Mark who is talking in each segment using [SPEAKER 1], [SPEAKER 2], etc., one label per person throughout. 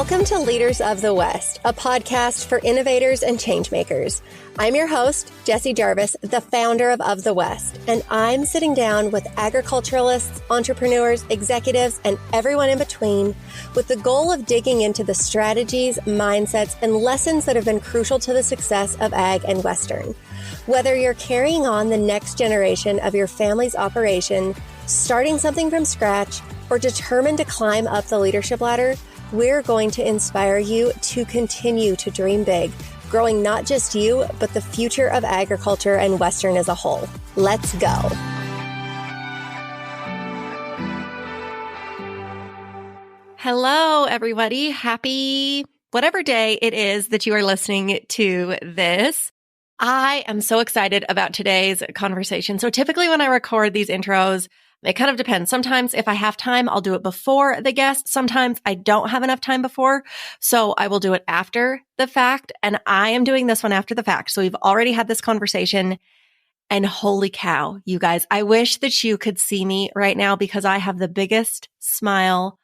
[SPEAKER 1] Welcome to Leaders of the West, a podcast for innovators and changemakers. I'm your host, Jessie Jarvis, the founder of the West, and I'm sitting down with agriculturalists, entrepreneurs, executives, and everyone in between with the goal of digging into the strategies, mindsets, and lessons that have been crucial to the success of ag and Western. Whether you're carrying on the next generation of your family's operation, starting something from scratch, or determined to climb up the leadership ladder, we're going to inspire you to continue to dream big, growing not just you, but the future of agriculture and Western as a whole. Let's go. Hello, everybody. Happy whatever day it is that you are listening to this. I am so excited about today's conversation. So typically when I record these intros, it kind of depends. Sometimes if I have time, I'll do it before the guest. Sometimes I don't have enough time before, so I will do it after the fact. And I am doing this one after the fact. So we've already had this conversation. And holy cow, you guys, I wish that you could see me right now because I have the biggest smile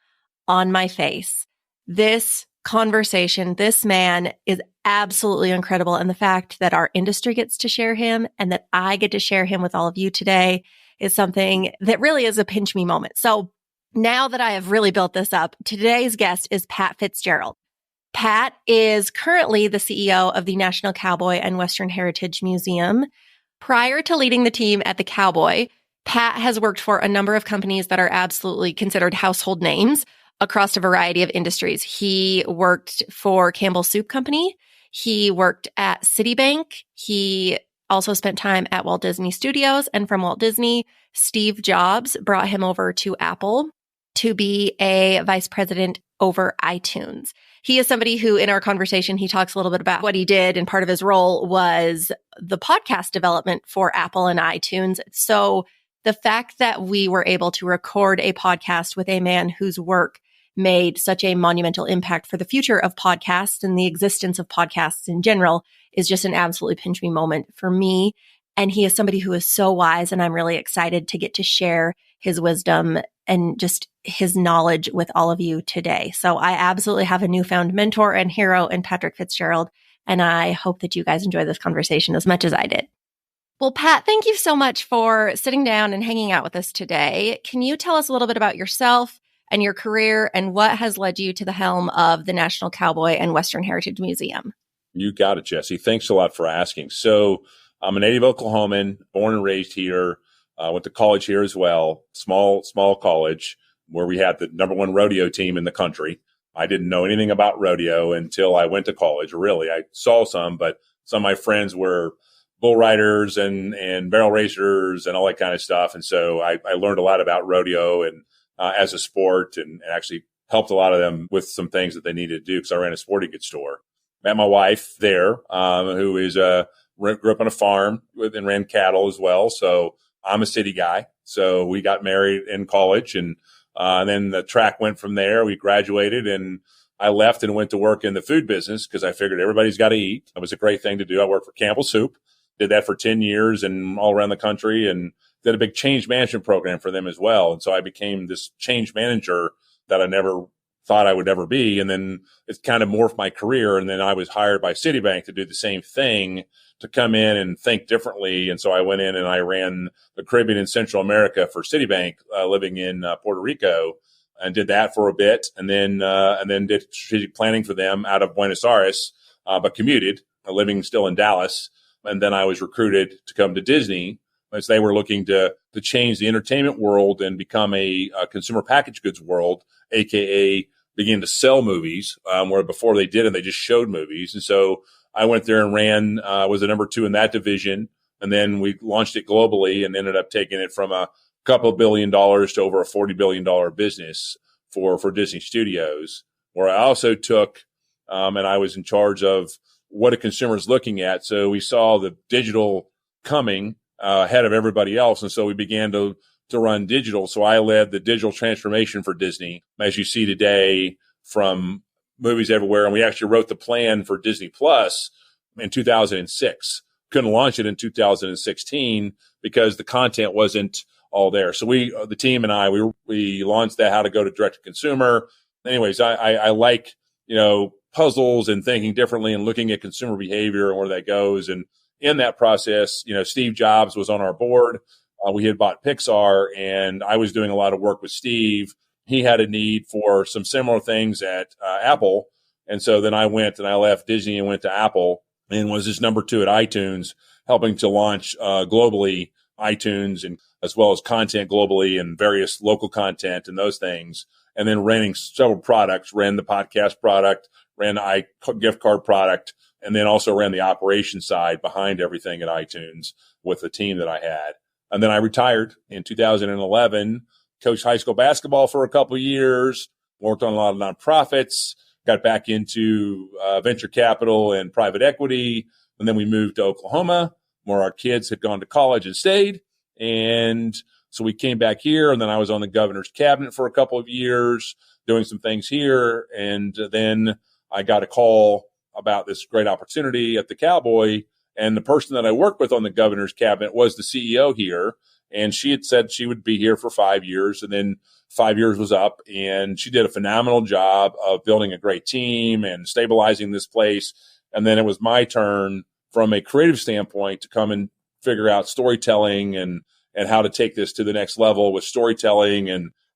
[SPEAKER 1] on my face. This conversation, this man is absolutely incredible. And the fact that our industry gets to share him and that I get to share him with all of you today is something that really is a pinch me moment. So now that I have really built this up, today's guest is Pat Fitzgerald. Pat is currently the CEO of the National Cowboy and Western Heritage Museum. Prior to leading the team at the Cowboy, Pat has worked for a number of companies that are absolutely considered household names across a variety of industries. He worked for Campbell Soup Company. He worked at Citibank. He also spent time at Walt Disney Studios, and from Walt Disney, Steve Jobs brought him over to Apple to be a vice president over iTunes. He is somebody who, in our conversation, he talks a little bit about what he did, and part of his role was the podcast development for Apple and iTunes. So the fact that we were able to record a podcast with a man whose work made such a monumental impact for the future of podcasts and the existence of podcasts in general is just an absolutely pinch me moment for me. And he is somebody who is so wise, and I'm really excited to get to share his wisdom and just his knowledge with all of you today. So I absolutely have a newfound mentor and hero in Patrick Fitzgerald, and I hope that you guys enjoy this conversation as much as I did. Well, Pat, thank you so much for sitting down and hanging out with us today. Can you tell us a little bit about yourself and your career and what has led you to the helm of the National Cowboy and Western Heritage Museum?
[SPEAKER 2] You got it, Jessie. Thanks a lot for asking. So I'm a native Oklahoman, born and raised here, went to college here as well, small college where we had the number one rodeo team in the country. I didn't know anything about rodeo until I went to college. Really, I saw some, but some of my friends were bull riders and barrel racers and all that kind of stuff. And so I learned a lot about rodeo and as a sport and actually helped a lot of them with some things that they needed to do because I ran a sporting goods store. Met my wife there, who is grew up on a farm and ran cattle as well. So I'm a city guy. So we got married in college and then the track went from there. We graduated and I left and went to work in the food business because I figured everybody's got to eat. It was a great thing to do. I worked for Campbell Soup, did that for 10 years and all around the country and did a big change management program for them as well. And so I became this change manager that I never thought I would ever be. And then it kind of morphed my career. And then I was hired by Citibank to do the same thing, to come in and think differently. And so I went in and I ran the Caribbean and Central America for Citibank, living in Puerto Rico, and did that for a bit. And then did strategic planning for them out of Buenos Aires, but commuted, living still in Dallas. And then I was recruited to come to Disney as they were looking to change the entertainment world and become a consumer packaged goods world, AKA begin to sell movies, where before they didn't, they just showed movies. And so I went there and ran, was the number 2 in that division. And then we launched it globally and ended up taking it from a couple of $1 billion to over a $40 billion business for Disney Studios, where I also took, and I was in charge of what a consumer is looking at. So we saw the digital coming ahead of everybody else. And so we began to run digital. So I led the digital transformation for Disney, as you see today, from movies everywhere. And we actually wrote the plan for Disney Plus in 2006. Couldn't launch it in 2016 because the content wasn't all there. So the team and I, we launched that, how to go to direct to consumer. Anyways, I like, puzzles and thinking differently and looking at consumer behavior and where that goes. And in that process, Steve Jobs was on our board. We had bought Pixar, and I was doing a lot of work with Steve. He had a need for some similar things at Apple. And so then I went and I left Disney and went to Apple and was just number 2 at iTunes, helping to launch globally iTunes and as well as content globally and various local content and those things. And then running several products, ran the podcast product, ran the gift card product, and then also ran the operations side behind everything at iTunes with the team that I had. And then I retired in 2011, coached high school basketball for a couple of years, worked on a lot of nonprofits, got back into venture capital and private equity. And then we moved to Oklahoma, where our kids had gone to college and stayed. And so we came back here, and then I was on the governor's cabinet for a couple of years, doing some things here. And then I got a call about this great opportunity at the Cowboy. And the person that I worked with on the governor's cabinet was the CEO here. And she had said she would be here for 5 years. And then 5 years was up, and she did a phenomenal job of building a great team and stabilizing this place. And then it was my turn from a creative standpoint to come and figure out storytelling and how to take this to the next level with storytelling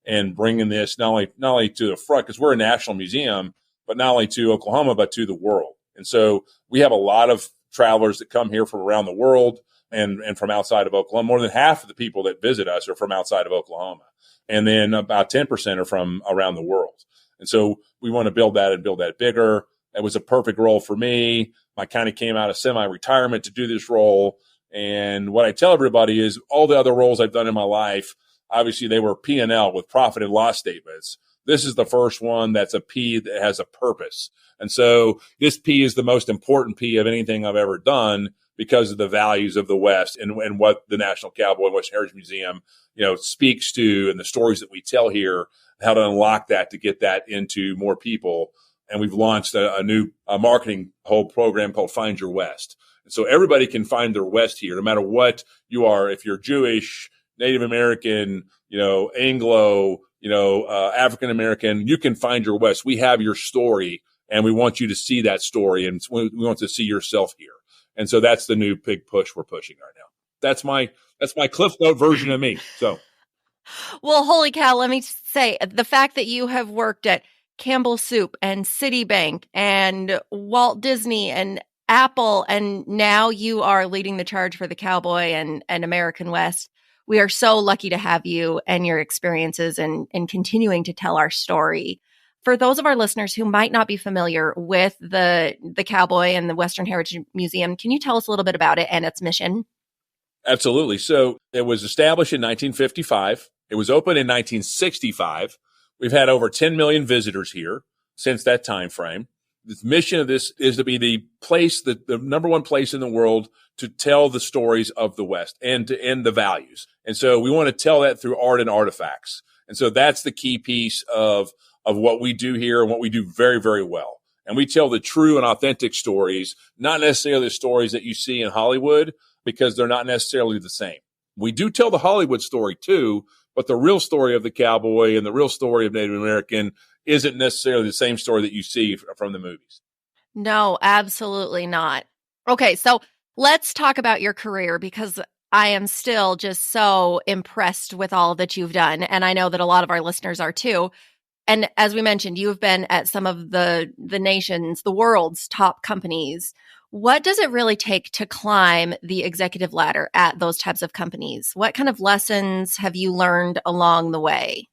[SPEAKER 2] and bringing this not only to the front, because we're a national museum, but not only to Oklahoma, but to the world. And so we have a lot of travelers that come here from around the world and from outside of Oklahoma. More than half of the people that visit us are from outside of Oklahoma. And then about 10% are from around the world. And so we want to build that and build that bigger. It was a perfect role for me. I kind of came out of semi-retirement to do this role. And what I tell everybody is all the other roles I've done in my life, obviously they were P&L with profit and loss statements. This is the first one that's a P that has a purpose. And so this P is the most important P of anything I've ever done because of the values of the West and what the National Cowboy and Western Heritage Museum, speaks to, and the stories that we tell here, how to unlock that to get that into more people. And we've launched a new marketing whole program called Find Your West. And so everybody can find their West here, no matter what you are. If you're Jewish, Native American, Anglo, African American, you can find your West. We have your story, and we want you to see that story, and we want to see yourself here. And so that's the new big push we're pushing right now. That's my Cliff Note version of me. So,
[SPEAKER 1] well, holy cow! Let me say the fact that you have worked at Campbell Soup and Citibank and Walt Disney and Apple, and now you are leading the charge for the Cowboy and American West. We are so lucky to have you and your experiences and continuing to tell our story. For those of our listeners who might not be familiar with the Cowboy and the Western Heritage Museum, can you tell us a little bit about it and its mission?
[SPEAKER 2] Absolutely. So it was established in 1955. It was opened in 1965. We've had over 10 million visitors here since that time frame. The mission of this is to be the place, the number one place in the world to tell the stories of the West and to end the values. And so we want to tell that through art and artifacts. And so that's the key piece of what we do here and what we do very, very well. And we tell the true and authentic stories, not necessarily the stories that you see in Hollywood, because they're not necessarily the same. We do tell the Hollywood story too, but the real story of the Cowboy and the real story of Native American isn't necessarily the same story that you see from the movies.
[SPEAKER 1] No, absolutely not. Okay, so let's talk about your career, because I am still just so impressed with all that you've done. And I know that a lot of our listeners are too. And as we mentioned, you've been at some of the nation's, the world's top companies. What does it really take to climb the executive ladder at those types of companies? What kind of lessons have you learned along the way?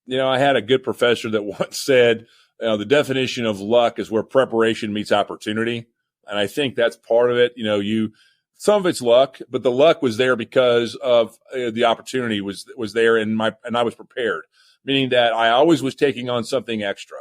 [SPEAKER 2] I had a good professor that once said, the definition of luck is where preparation meets opportunity. And I think that's part of it. Some of it's luck, but the luck was there because of the opportunity was there and I was prepared, meaning that I always was taking on something extra,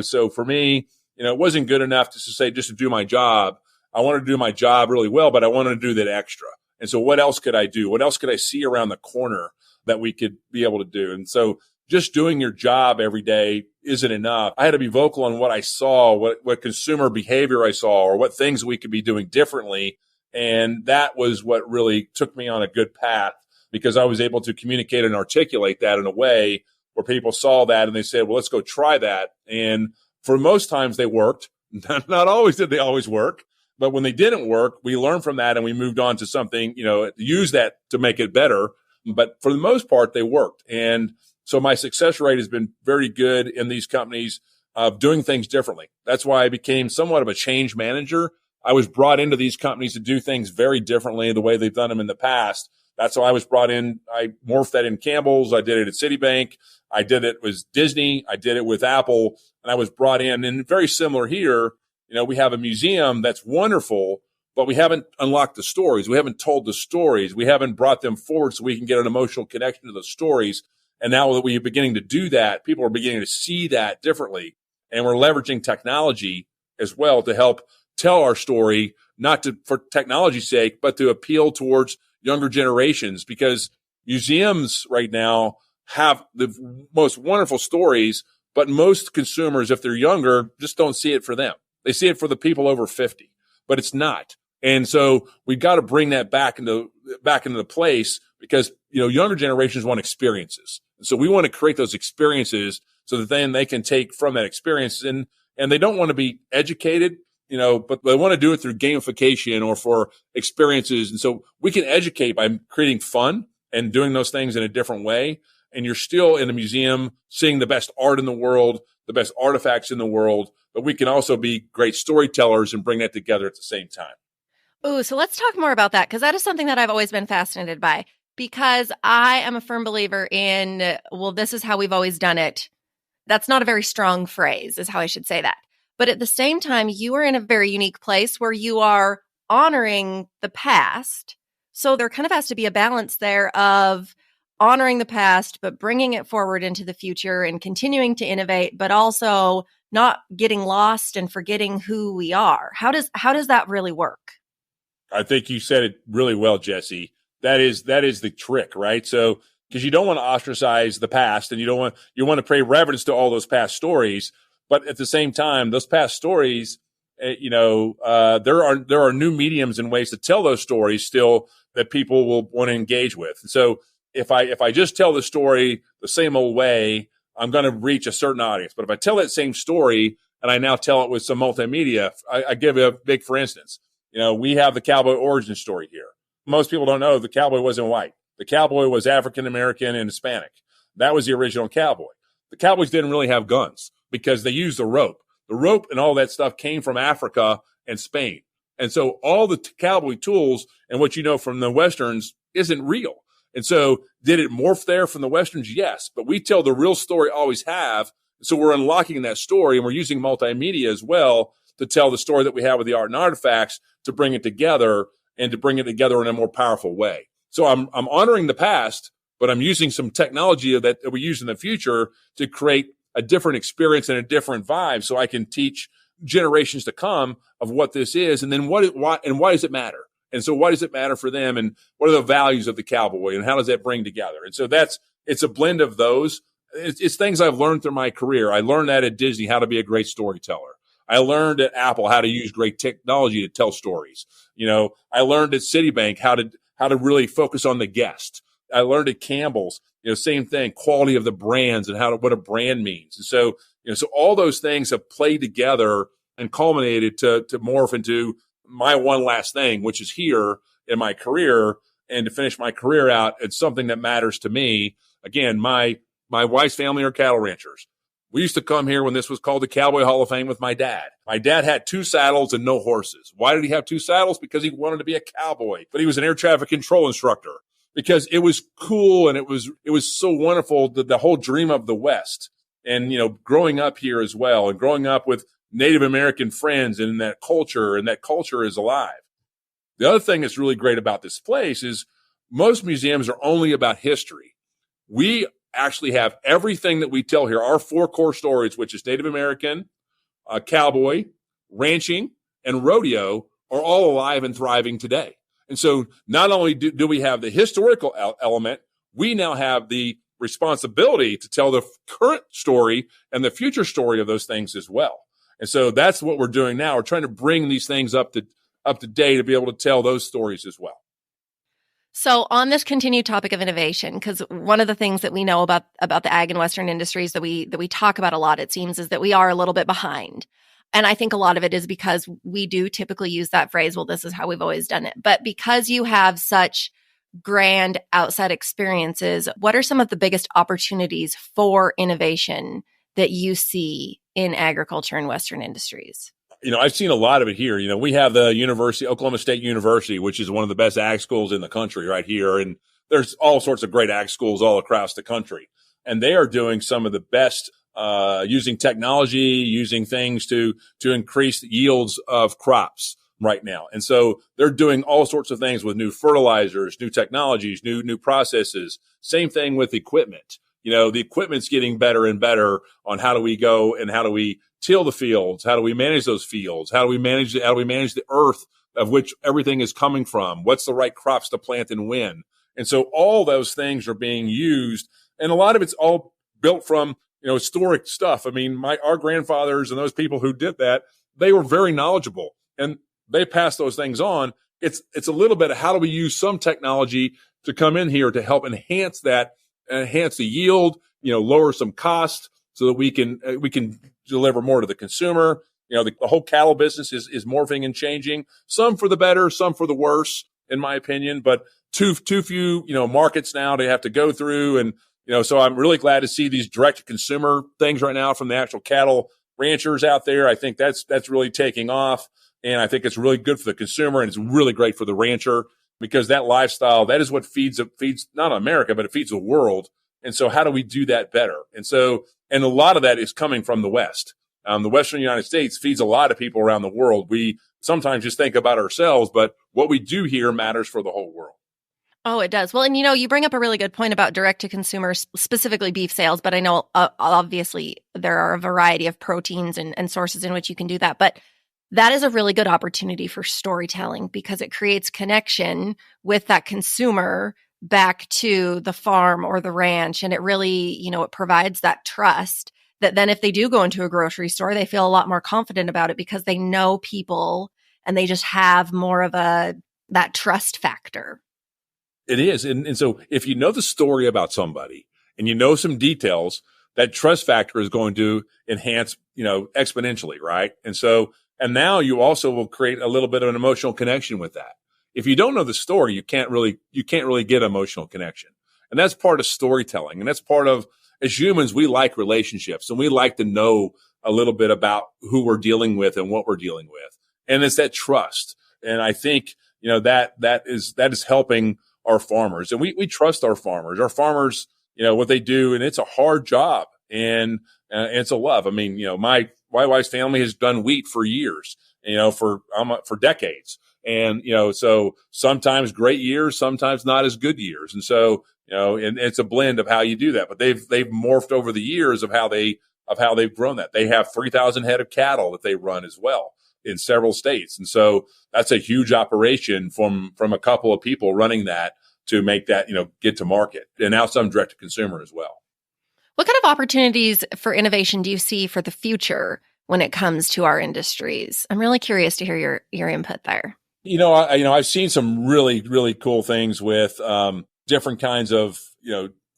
[SPEAKER 2] so for me, it wasn't good enough just to do my job. I wanted to do my job really well, but I wanted to do that extra. And so what else could I do? What else could I see around the corner that we could be able to do? And so just doing your job every day isn't enough. I had to be vocal on what I saw, what consumer behavior I saw, or what things we could be doing differently. And that was what really took me on a good path, because I was able to communicate and articulate that in a way where people saw that and they said, well, let's go try that. And For most times they worked. Not always did they always work. But when they didn't work, we learned from that and we moved on to something, use that to make it better. But for the most part, they worked. And so my success rate has been very good in these companies of doing things differently. That's why I became somewhat of a change manager. I was brought into these companies to do things very differently the way they've done them in the past. That's how I was brought in. I morphed that in Campbell's. I did it at Citibank. I did it with Disney. I did it with Apple. And I was brought in. And very similar here, we have a museum that's wonderful, but we haven't unlocked the stories. We haven't told the stories. We haven't brought them forward so we can get an emotional connection to those stories. And now that we are beginning to do that, people are beginning to see that differently. And we're leveraging technology as well to help tell our story, for technology's sake, but to appeal towards younger generations, because museums right now have the most wonderful stories, but most consumers, if they're younger, just don't see it for them. They see it for the people over 50, but it's not. And so we've got to bring that back into the place, because, younger generations want experiences. And so we want to create those experiences so that then they can take from that experience, and they don't want to be educated, but they want to do it through gamification or for experiences. And so we can educate by creating fun and doing those things in a different way. And you're still in a museum seeing the best art in the world, the best artifacts in the world, but we can also be great storytellers and bring that together at the same time.
[SPEAKER 1] Ooh, so let's talk more about that, because that is something that I've always been fascinated by, because I am a firm believer in, well, this is how we've always done it. That's not a very strong phrase, is how I should say that. But at the same time, you are in a very unique place where you are honoring the past. So there kind of has to be a balance there of honoring the past, but bringing it forward into the future and continuing to innovate, but also not getting lost and forgetting who we are. How does that really work?
[SPEAKER 2] I think you said it really well, Jesse. That is the trick, right? So, because you don't want to ostracize the past, and you want to pay reverence to all those past stories, but at the same time, those past stories, there are new mediums and ways to tell those stories still that people will want to engage with. And so, if I just tell the story the same old way, I'm going to reach a certain audience. But if I tell that same story and I now tell it with some multimedia, I give you a big, for instance, we have the cowboy origin story here. Most people don't know the cowboy wasn't white. The cowboy was African-American and Hispanic. That was the original cowboy. The cowboys didn't really have guns because they used the rope. The rope and all that stuff came from Africa and Spain. And so all the cowboy tools and what you know from the Westerns isn't real. And so did it morph there from the Westerns? Yes. But we tell the real story, always have. So we're unlocking that story, and we're using multimedia as well to tell the story that we have with the art and artifacts, to bring it together and to bring it together in a more powerful way. So I'm honoring the past, but I'm using some technology that we use in the future to create a different experience and a different vibe, so I can teach generations to come of what this is, and then why does it matter? And so why does it matter for them, and what are the values of the cowboy, and how does that bring together? And so it's a blend of those. It's things I've learned through my career. I learned that at Disney, how to be a great storyteller. I learned at Apple how to use great technology to tell stories. I learned at Citibank how to really focus on the guest. I learned at Campbell's, same thing, quality of the brands and what a brand means. And so, so all those things have played together and culminated to morph into my one last thing, which is here in my career, and to finish my career out, it's something that matters to me. Again, my wife's family are cattle ranchers. We used to come here when this was called the Cowboy Hall of Fame with my dad. My dad had 2 saddles and no horses. Why did he have 2 saddles? Because he wanted to be a cowboy, but he was an air traffic control instructor, because it was cool and it was so wonderful, the whole dream of the West. And, growing up here as well, and growing up with Native American friends and that culture is alive. The other thing that's really great about this place is most museums are only about history. We actually have everything that we tell here. Our 4 core stories, which is Native American, cowboy, ranching, and rodeo, are all alive and thriving today. And so not only do we have the historical element, we now have the responsibility to tell the current story and the future story of those things as well. And so that's what we're doing now. We're trying to bring these things up to date to be able to tell those stories as well.
[SPEAKER 1] So on this continued topic of innovation, because one of the things that we know about the ag and Western industries that we talk about a lot, it seems, is that we are a little bit behind. And I think a lot of it is because we do typically use that phrase, well, this is how we've always done it. But because you have such grand outside experiences, what are some of the biggest opportunities for innovation that you see in agriculture and Western industries?
[SPEAKER 2] I've seen a lot of it here. We have the University, Oklahoma State University, which is one of the best ag schools in the country right here. And there's all sorts of great ag schools all across the country. And they are doing some of the best, using technology, using things to increase the yields of crops right now. And so they're doing all sorts of things with new fertilizers, new technologies, new processes. Same thing with equipment. The equipment's getting better and better on how do we go and how do we till the fields? How do we manage those fields? How do we manage the earth of which everything is coming from? What's the right crops to plant and when? And so all those things are being used, and a lot of it's all built from, historic stuff. I mean, our grandfathers and those people who did that, they were very knowledgeable and they passed those things on. It's a little bit of how do we use some technology to come in here to help enhance the yield, lower some costs so that we can deliver more to the consumer. The whole cattle business is morphing and changing, some for the better, some for the worse, in my opinion, but too few, markets now to have to go through. And, so I'm really glad to see these direct to consumer things right now from the actual cattle ranchers out there. I think that's really taking off. And I think it's really good for the consumer, and it's really great for the rancher, because that lifestyle, that is what feeds not America, but it feeds the world. And so how do we do that better? And a lot of that is coming from the West. The Western United States feeds a lot of people around the world. We sometimes just think about ourselves, but what we do here matters for the whole world.
[SPEAKER 1] Oh, it does. Well, and you bring up a really good point about direct to consumer, specifically beef sales, but I know obviously there are a variety of proteins and sources in which you can do that. But that is a really good opportunity for storytelling, because it creates connection with that consumer back to the farm or the ranch. And it really, it provides that trust that then if they do go into a grocery store, they feel a lot more confident about it because they know people and they just have more of that trust factor.
[SPEAKER 2] It is. And so if you know the story about somebody and you know some details, that trust factor is going to enhance, exponentially, right? And now you also will create a little bit of an emotional connection with that. If you don't know the story, you can't really get emotional connection. And that's part of storytelling. And that's part of, as humans, we like relationships and we like to know a little bit about who we're dealing with and what we're dealing with. And it's that trust. And I think, that is helping our farmers, and we trust our farmers, what they do. And it's a hard job, and it's a love. I mean, my wife's family has done wheat for years, for decades. And, so sometimes great years, sometimes not as good years. And so, and it's a blend of how you do that, but they've morphed over the years of how they've grown that. They have 3,000 head of cattle that they run as well in several states. And so that's a huge operation from a couple of people running that to make that, get to market, and now some direct to consumer as well.
[SPEAKER 1] What kind of opportunities for innovation do you see for the future when it comes to our industries? I'm really curious to hear your input there.
[SPEAKER 2] I've seen some really, really cool things with different kinds of,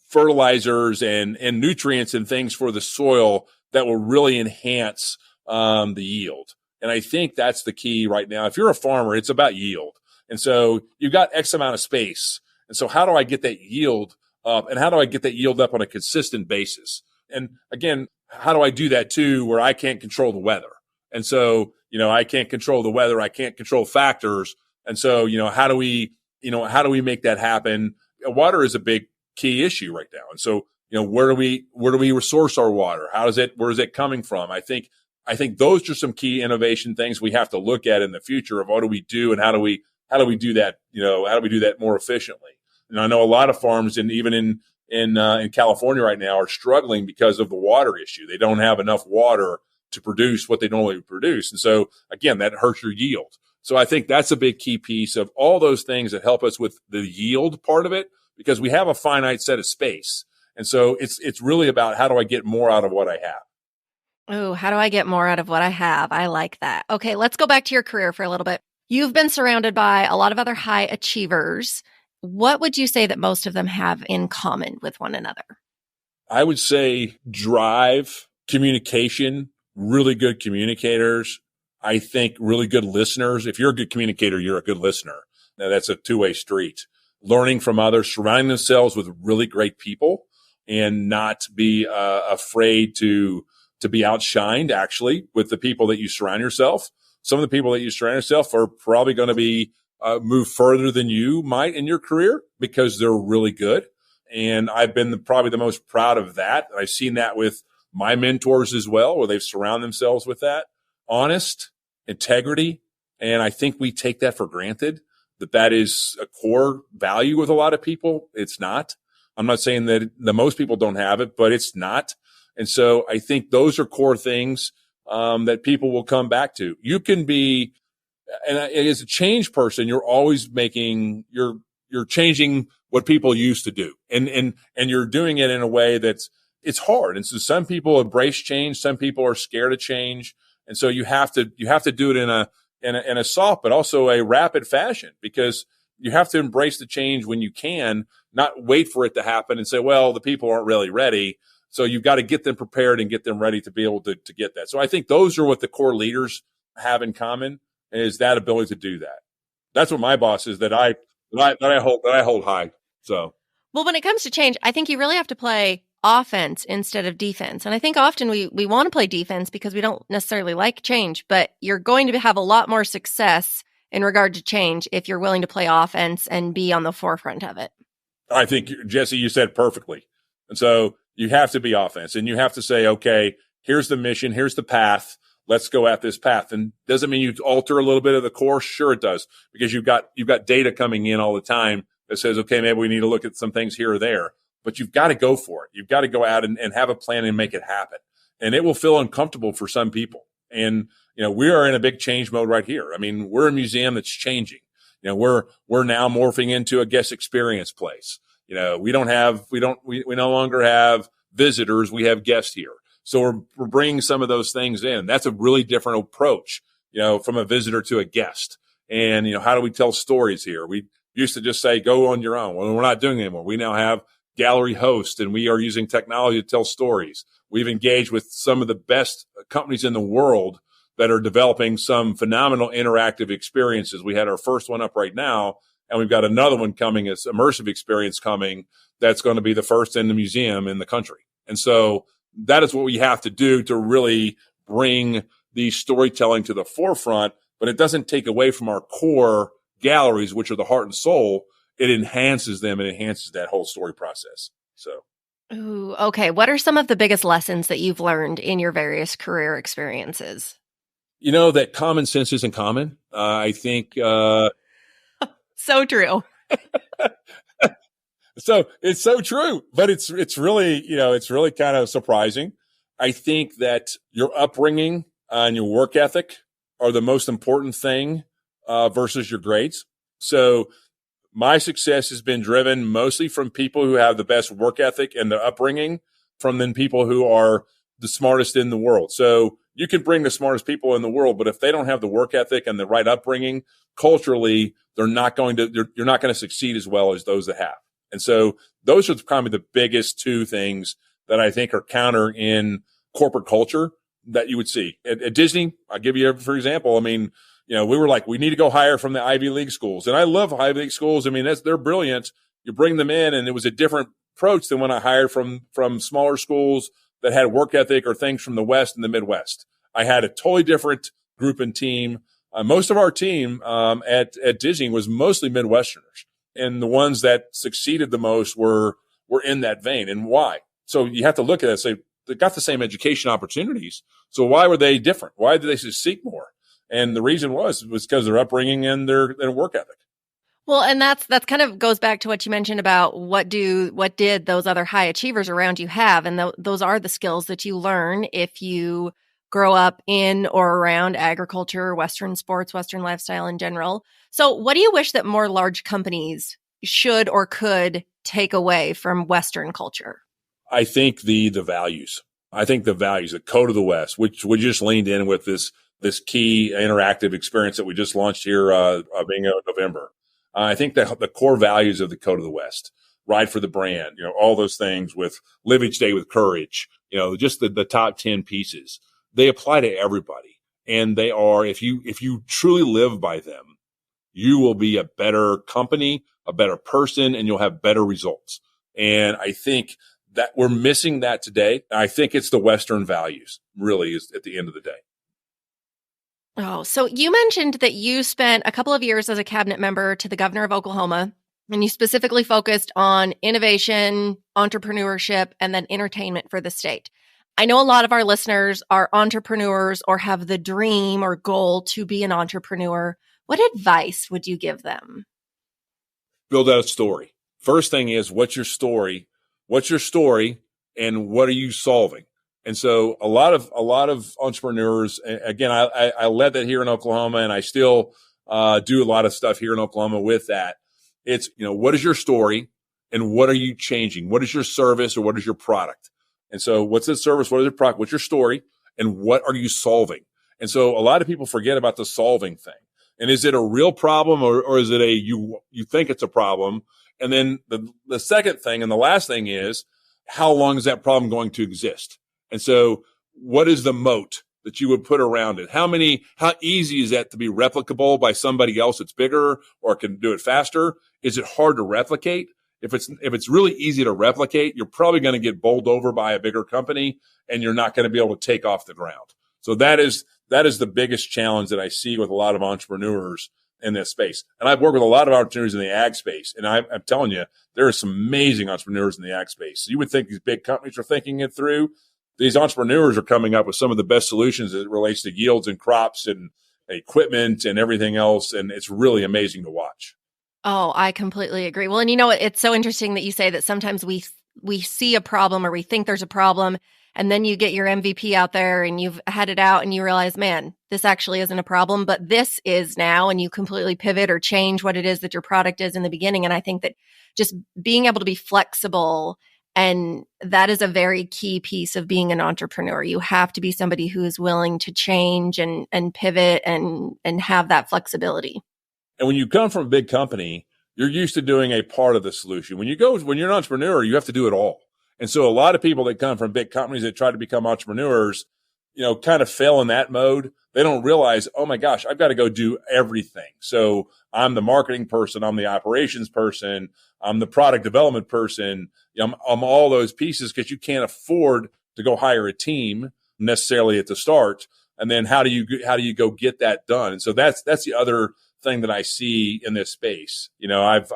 [SPEAKER 2] fertilizers and nutrients and things for the soil that will really enhance the yield. And I think that's the key right now. If you're a farmer, it's about yield. And so you've got X amount of space. And so how do I get that yield up? And how do I get that yield up on a consistent basis? And again, how do I do that too, where I can't control the weather? And so, I can't control the weather. I can't control factors. And so, how do we make that happen? Water is a big key issue right now. And so, where do we resource our water? Where is it coming from? I think those are some key innovation things we have to look at in the future of what do we do and how do we do that? How do we do that more efficiently? And I know a lot of farms, and even in California right now, are struggling because of the water issue. They don't have enough water to produce what they normally produce. And so again, that hurts your yield. So I think that's a big key piece of all those things that help us with the yield part of it, because we have a finite set of space. And so it's really about how do I get more out of what I have?
[SPEAKER 1] Oh, how do I get more out of what I have? I like that. Okay, let's go back to your career for a little bit. You've been surrounded by a lot of other high achievers, what would you say that most of them have in common with one another?
[SPEAKER 2] I would say drive, communication, really good communicators. I think really good listeners. If you're a good communicator, you're a good listener. Now that's a two-way street. Learning from others, surrounding themselves with really great people, and not be afraid to be outshined actually with the people that you surround yourself. Some of the people that you surround yourself are probably going to be move further than you might in your career because they're really good. And I've been probably the most proud of that. I've seen that with my mentors as well, where they've surrounded themselves with that honest integrity. And I think we take that for granted, that is a core value with a lot of people. It's not. I'm not saying that the most people don't have it, but it's not. And so I think those are core things that people will come back to. You can be, and as a change person, you're always making, you're changing what people used to do. And you're doing it in a way it's hard. And so some people embrace change. Some people are scared of change. And so you have to do it in a soft, but also a rapid fashion, because you have to embrace the change when you can, not wait for it to happen and say, well, the people aren't really ready. So you've got to get them prepared and get them ready to be able to get that. So I think those are what the core leaders have in common, is that ability to do that. That's what my boss is that I hold high. So,
[SPEAKER 1] well, when it comes to change, I think you really have to play offense instead of defense. And I think often we want to play defense because we don't necessarily like change, but you're going to have a lot more success in regard to change if you're willing to play offense and be on the forefront of it.
[SPEAKER 2] I think, Jesse, you said perfectly. And so you have to be offense, and you have to say, okay, here's the mission, here's the path. Let's go at this path. And doesn't mean you alter a little bit of the course. Sure, it does, because you've got data coming in all the time that says, okay, maybe we need to look at some things here or there, but you've got to go for it. You've got to go out and have a plan and make it happen. And it will feel uncomfortable for some people. And, we are in a big change mode right here. I mean, we're a museum that's changing. We're now morphing into a guest experience place. We no longer have visitors. We have guests here. So we're bringing some of those things in. That's a really different approach, from a visitor to a guest. And, how do we tell stories here? We used to just say, go on your own. Well, we're not doing it anymore. We now have gallery hosts, and we are using technology to tell stories. We've engaged with some of the best companies in the world that are developing some phenomenal interactive experiences. We had our first one up right now, and we've got another one coming, it's immersive experience coming, that's going to be the first in the museum in the country. And so that is what we have to do to really bring the storytelling to the forefront, but it doesn't take away from our core galleries, which are the heart and soul. It enhances them and enhances that whole story process. So.
[SPEAKER 1] Ooh, okay. What are some of the biggest lessons that you've learned in your various career experiences?
[SPEAKER 2] That common sense isn't common. I think,
[SPEAKER 1] so true.
[SPEAKER 2] So it's so true, but it's really, it's really kind of surprising. I think that your upbringing and your work ethic are the most important thing, versus your grades. So my success has been driven mostly from people who have the best work ethic and the upbringing, from then people who are the smartest in the world. So you can bring the smartest people in the world, but if they don't have the work ethic and the right upbringing, culturally, you're not going to succeed as well as those that have. And so those are probably the biggest two things that I think are counter in corporate culture that you would see. At Disney, I'll give you for example. I mean, we were like, we need to go hire from the Ivy League schools. And I love Ivy League schools. I mean, they're brilliant. You bring them in, and it was a different approach than when I hired from smaller schools that had work ethic or things from the West and the Midwest. I had a totally different group and team. Most of our team at Disney was mostly Midwesterners, and the ones that succeeded the most were in that vein. And why? So you have to look at it and say, they got the same education opportunities. So why were they different? Why did they seek more? And the reason was because their upbringing and their work ethic.
[SPEAKER 1] Well, and that's kind of goes back to what you mentioned about what did those other high achievers around you have, and those are the skills that you learn if you grow up in or around agriculture, Western sports, Western lifestyle in general. So what do you wish that more large companies should or could take away from Western culture?
[SPEAKER 2] I think the values. I think the values, the code of the West, which we just leaned in with this key interactive experience that we just launched here, being in November. I think that the core values of the Code of the West, ride for the brand, all those things with live each day with courage, just the top 10 pieces, they apply to everybody. And they are, if you truly live by them, you will be a better company, a better person, and you'll have better results. And I think that we're missing that today. I think it's the Western values really is at the end of the day.
[SPEAKER 1] Oh, so you mentioned that you spent a couple of years as a cabinet member to the governor of Oklahoma, and you specifically focused on innovation, entrepreneurship, and then entertainment for the state. I know a lot of our listeners are entrepreneurs or have the dream or goal to be an entrepreneur. What advice would you give them?
[SPEAKER 2] Build out a story. First thing is, what's your story? What's your story, and what are you solving? And so a lot of entrepreneurs, again, I led that here in Oklahoma, and I still do a lot of stuff here in Oklahoma with that. It's, what is your story, and what are you changing? What is your service, or what is your product? And so what's the service? What is your product? What's your story? And what are you solving? And so a lot of people forget about the solving thing. And is it a real problem, or is it you think it's a problem? And then the second thing and the last thing is, how long is that problem going to exist? And so what is the moat that you would put around it? How easy is that to be replicable by somebody else that's bigger or can do it faster? Is it hard to replicate? If it's really easy to replicate, you're probably going to get bowled over by a bigger company, and you're not going to be able to take off the ground. So that is the biggest challenge that I see with a lot of entrepreneurs in this space. And I've worked with a lot of entrepreneurs in the ag space. And I'm telling you, there are some amazing entrepreneurs in the ag space. So you would think these big companies are thinking it through. These entrepreneurs are coming up with some of the best solutions as it relates to yields and crops and equipment and everything else. And it's really amazing to watch.
[SPEAKER 1] Oh, I completely agree. Well, and it's so interesting that you say that sometimes we see a problem, or we think there's a problem, and then you get your MVP out there and you've had it out and you realize, man, this actually isn't a problem, but this is now, and you completely pivot or change what it is that your product is in the beginning. And I think that just being able to be flexible, and that is a very key piece of being an entrepreneur. You have to be somebody who is willing to change and pivot and have that flexibility.
[SPEAKER 2] And when you come from a big company, you're used to doing a part of the solution. When you're an entrepreneur, you have to do it all. And so a lot of people that come from big companies that try to become entrepreneurs, kind of fail in that mode. They don't realize, oh my gosh, I've got to go do everything. So I'm the marketing person. I'm the operations person. I'm the product development person. I'm all those pieces, because you can't afford to go hire a team necessarily at the start. And then how do you go get that done? And so that's the other thing that I see in this space. I've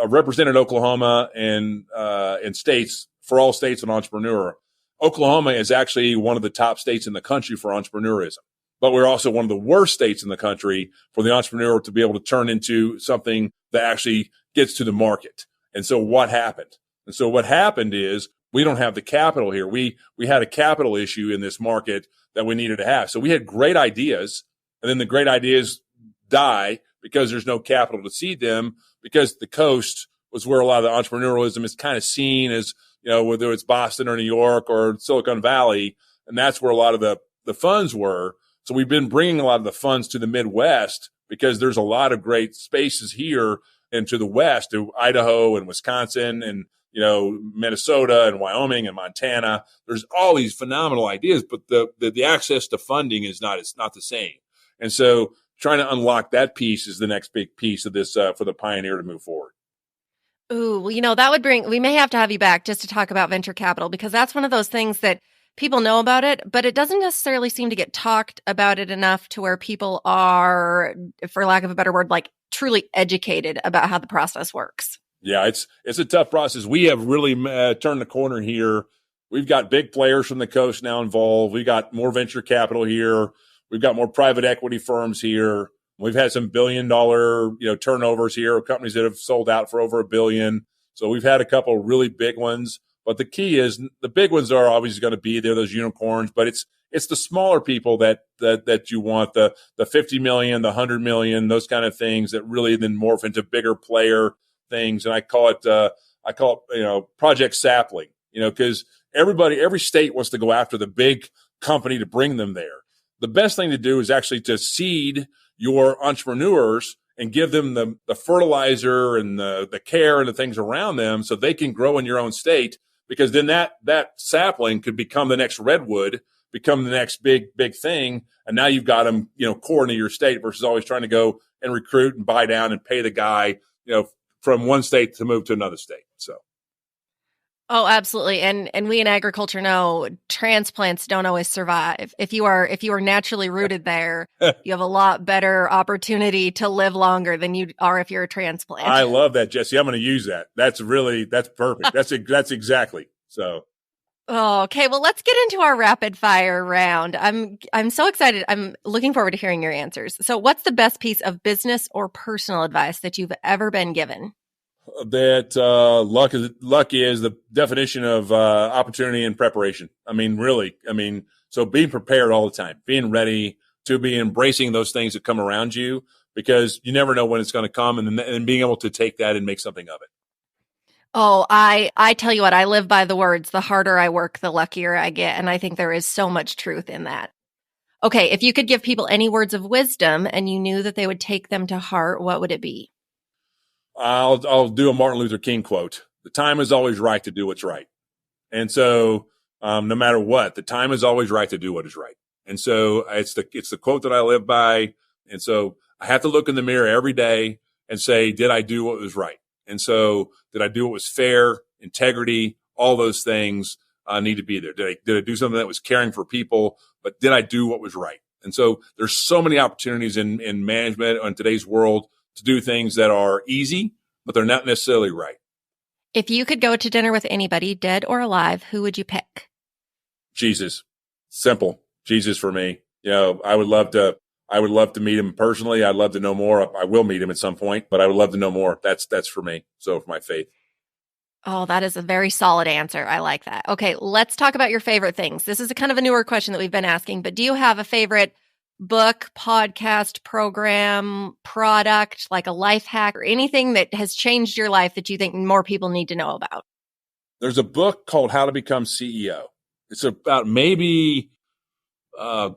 [SPEAKER 2] represented Oklahoma and in states, for all states, an entrepreneur. Oklahoma is actually one of the top states in the country for entrepreneurism, but we're also one of the worst states in the country for the entrepreneur to be able to turn into something that actually gets to the market. And so what happened? And so what happened is, we don't have the capital here. We had a capital issue in this market that we needed to have. So we had great ideas, and then the great ideas die because there's no capital to seed them, because the coast was where a lot of the entrepreneurialism is kind of seen as, whether it's Boston or New York or Silicon Valley, and that's where a lot of the funds were. So we've been bringing a lot of the funds to the Midwest, because there's a lot of great spaces here and to the West, to Idaho and Wisconsin and, Minnesota and Wyoming and Montana. There's all these phenomenal ideas, but the access to funding it's not the same. And so trying to unlock that piece is the next big piece of this for the Pioneer to move forward.
[SPEAKER 1] Ooh, well, we may have to have you back just to talk about venture capital, because that's one of those things that people know about it, but it doesn't necessarily seem to get talked about it enough to where people are, for lack of a better word, like truly educated about how the process works.
[SPEAKER 2] Yeah, it's a tough process. We have really turned the corner here. We've got big players from the coast now involved. We got more venture capital here. We've got more private equity firms here. We've had some $1 billion, turnovers here of companies that have sold out for over $1 billion. So we've had a couple of really big ones. But the key is, the big ones are obviously going to be there, those unicorns. But it's the smaller people that you want, the 50 million, the 100 million, those kind of things that really then morph into bigger player things. And I call it Project Sapling. Because every state wants to go after the big company to bring them there. The best thing to do is actually to seed your entrepreneurs and give them the fertilizer and the care and the things around them so they can grow in your own state, because then that sapling could become the next redwood, become the next big thing. And now you've got them, core into your state versus always trying to go and recruit and buy down and pay the guy, from one state to move to another state. So.
[SPEAKER 1] Oh, absolutely. And we in agriculture know transplants don't always survive. If you are naturally rooted there, you have a lot better opportunity to live longer than you are if you're a transplant.
[SPEAKER 2] I love that, Jesse. I'm going to use that. That's perfect. That's exactly. So.
[SPEAKER 1] Oh, okay. Well, let's get into our rapid fire round. I'm so excited. I'm looking forward to hearing your answers. So what's the best piece of business or personal advice that you've ever been given?
[SPEAKER 2] That luck is the definition of opportunity and preparation. I mean, really. I mean, so being prepared all the time, being ready to be embracing those things that come around you, because you never know when it's going to come, and being able to take that and make something of it.
[SPEAKER 1] Oh, I tell you what, I live by the words, the harder I work, the luckier I get. And I think there is so much truth in that. Okay, if you could give people any words of wisdom and you knew that they would take them to heart, what would it be?
[SPEAKER 2] I'll do a Martin Luther King quote. The time is always right to do what's right. And so, no matter what, the time is always right to do what is right. And so it's the quote that I live by. And so I have to look in the mirror every day and say, did I do what was right? And so did I do what was fair, integrity, all those things need to be there. Did I do something that was caring for people, but did I do what was right? And so there's so many opportunities in management in today's world to do things that are easy, but they're not necessarily right.
[SPEAKER 1] If you could go to dinner with anybody, dead or alive, who would you pick? Jesus.
[SPEAKER 2] Simple. Jesus for me. I would love to meet him personally. I'd love to know more. I will meet him at some point, but I would love to know more. That's for me. So for my faith.
[SPEAKER 1] Oh, that is a very solid answer. I like that. Okay, let's talk about your favorite things. This is a kind of a newer question that we've been asking, but do you have a favorite book, podcast, program, product, like a life hack, or anything that has changed your life that you think more people need to know about?
[SPEAKER 2] There's a book called How to Become CEO. It's about maybe an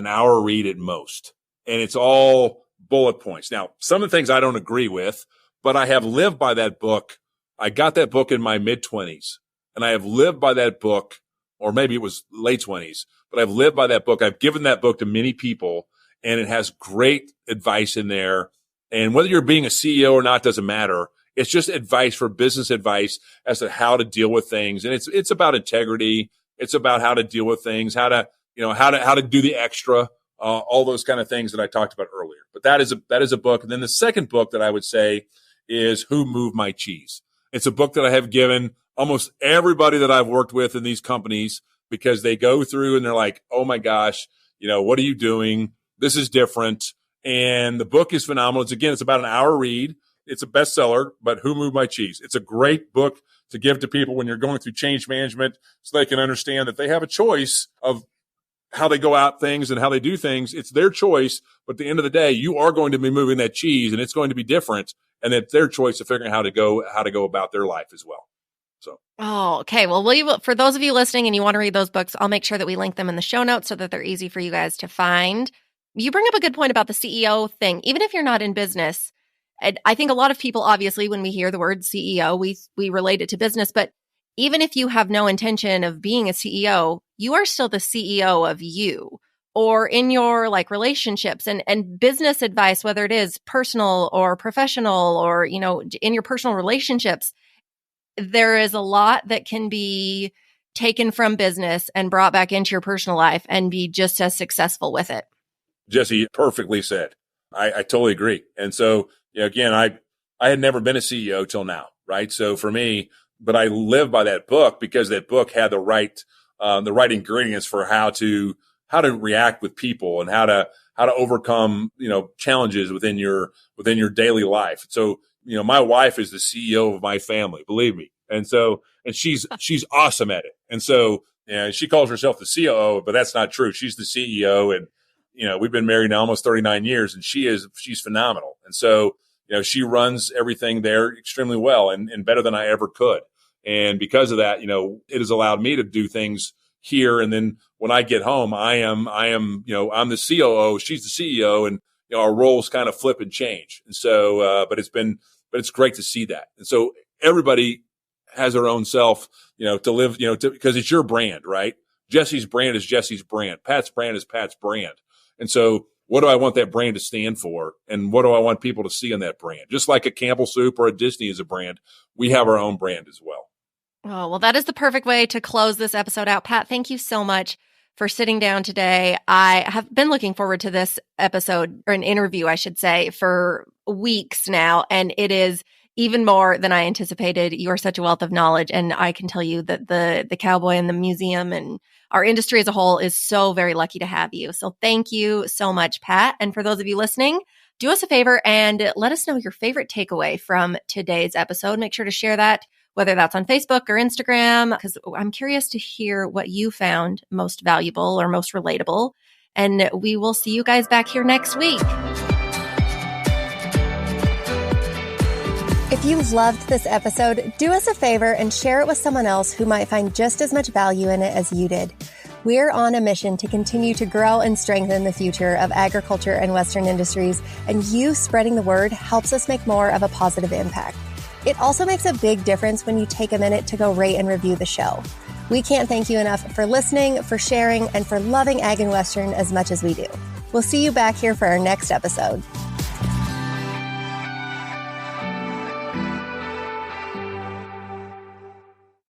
[SPEAKER 2] hour read at most. And it's all bullet points. Now, some of the things I don't agree with, but I have lived by that book. I got that book in my mid-20s, and I have lived by that book, or maybe it was late 20s, but I've lived by that book. I've given that book to many people, and it has great advice in there. And whether you're being a CEO or not doesn't matter. It's just advice for business advice as to how to deal with things. And it's about integrity. It's about how to deal with things, how to do the extra, all those kind of things that I talked about earlier. But that is a book. And then the second book that I would say is Who Moved My Cheese? It's a book that I have given almost everybody that I've worked with in these companies, because they go through and they're like, oh my gosh, what are you doing? This is different. And the book is phenomenal. It's about an hour read. It's a bestseller, but Who Moved My Cheese? It's a great book to give to people when you're going through change management, so they can understand that they have a choice of how they go out things and how they do things. It's their choice, but at the end of the day, you are going to be moving that cheese, and it's going to be different. And it's their choice of figuring out how to go about their life as well. So.
[SPEAKER 1] Oh, okay. Well, for those of you listening and you want to read those books, I'll make sure that we link them in the show notes so that they're easy for you guys to find. You bring up a good point about the CEO thing. Even if you're not in business, I think a lot of people, obviously, when we hear the word CEO, we relate it to business. But even if you have no intention of being a CEO, you are still the CEO of you, or in your relationships and business advice, whether it is personal or professional, or, in your personal relationships. There is a lot that can be taken from business and brought back into your personal life and be just as successful with it.
[SPEAKER 2] Jesse, perfectly said. I totally agree. And so, again, I had never been a CEO till now, right? So for me, but I live by that book because that book had the right ingredients for how to react with people and how to overcome, challenges within your daily life. So, my wife is the CEO of my family, believe me. And so, and she's awesome at it. And so, she calls herself the COO, but that's not true. She's the CEO. And, we've been married now almost 39 years, and she's phenomenal. And so, she runs everything there extremely well and better than I ever could. And because of that, it has allowed me to do things here. And then when I get home, I'm the COO, she's the CEO. And, our roles kind of flip and change. And so, but it's great to see that. And so everybody has their own self, to live, because it's your brand, right? Jesse's brand is Jesse's brand. Pat's brand is Pat's brand. And so what do I want that brand to stand for? And what do I want people to see in that brand? Just like a Campbell Soup or a Disney is a brand, we have our own brand as well.
[SPEAKER 1] Oh, well, that is the perfect way to close this episode out. Pat, thank you so much for sitting down today. I have been looking forward to this episode, or an interview, I should say, for weeks now. And it is even more than I anticipated. You are such a wealth of knowledge. And I can tell you that the Cowboy and the museum and our industry as a whole is so very lucky to have you. So thank you so much, Pat. And for those of you listening, do us a favor and let us know your favorite takeaway from today's episode. Make sure to share that, whether that's on Facebook or Instagram, because I'm curious to hear what you found most valuable or most relatable. And we will see you guys back here next week. If you loved this episode, do us a favor and share it with someone else who might find just as much value in it as you did. We're on a mission to continue to grow and strengthen the future of agriculture and Western industries, and you spreading the word helps us make more of a positive impact. It also makes a big difference when you take a minute to go rate and review the show. We can't thank you enough for listening, for sharing, and for loving Ag and Western as much as we do. We'll see you back here for our next episode.